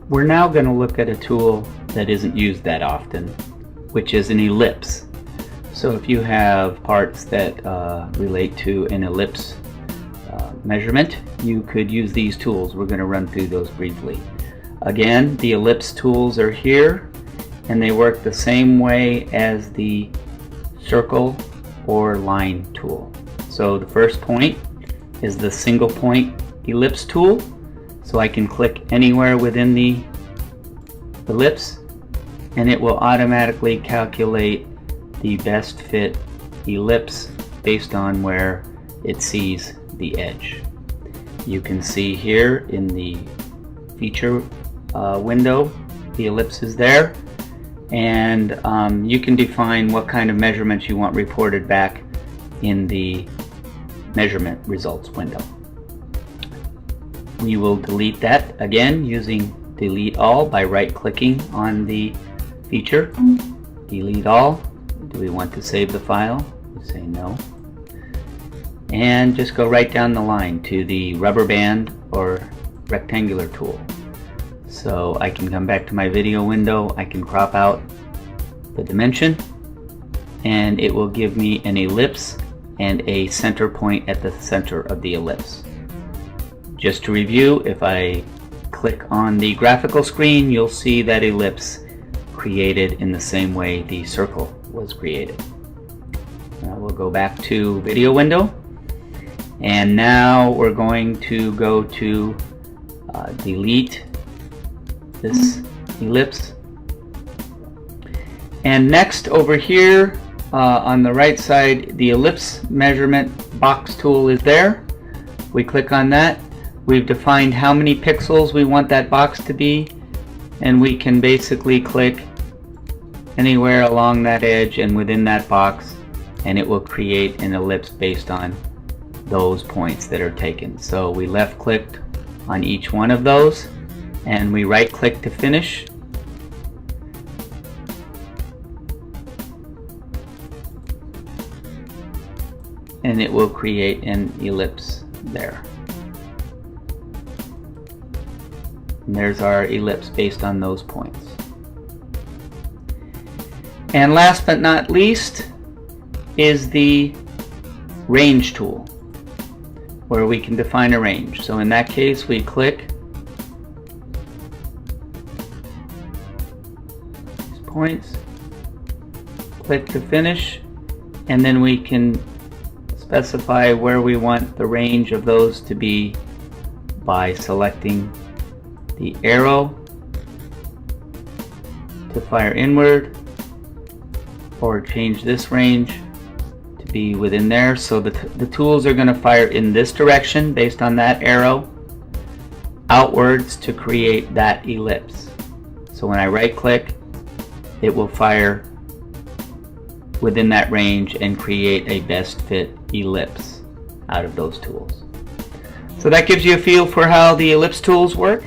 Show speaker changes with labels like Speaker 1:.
Speaker 1: We're now going to look at a tool that isn't used that often, which is an ellipse. So if you have parts that relate to an ellipse measurement, you could use these tools. We're going to run through those briefly. Again, the ellipse tools are here, and they work the same way as the circle or line tool. So the first point is the single point ellipse tool. So I can click anywhere within the ellipse and it will automatically calculate the best fit ellipse based on where it sees the edge. You can see here in the feature window the ellipse is there, and you can define what kind of measurements you want reported back in the measurement results window. We will delete that again using delete all by right clicking on the feature. Delete all. Do we want to save the file? We say no. And just go right down the line to the rubber band or rectangular tool. So I can come back to my video window, I can crop out the dimension, and it will give me an ellipse and a center point at the center of the ellipse. Just to review, if I click on the graphical screen, you'll see that ellipse created in the same way the circle was created. Now we'll go back to video window, and now we're going to go to delete this ellipse. And next over here on the right side, the ellipse measurement box tool is there. We click on that. We've defined how many pixels we want that box to be, and we can basically click anywhere along that edge and within that box, and it will create an ellipse based on those points that are taken. So we left clicked on each one of those, and we right click to finish. And it will create an ellipse there. And there's our ellipse based on those points. And last but not least is the range tool, where we can define a range. So in that case, we click these points, click to finish, and then we can specify where we want the range of those to be by selecting the arrow to fire inward, or change this range to be within there. So the tools are going to fire in this direction based on that arrow outwards to create that ellipse. So when I right click, it will fire within that range and create a best fit ellipse out of those tools. So that gives you a feel for how the ellipse tools work.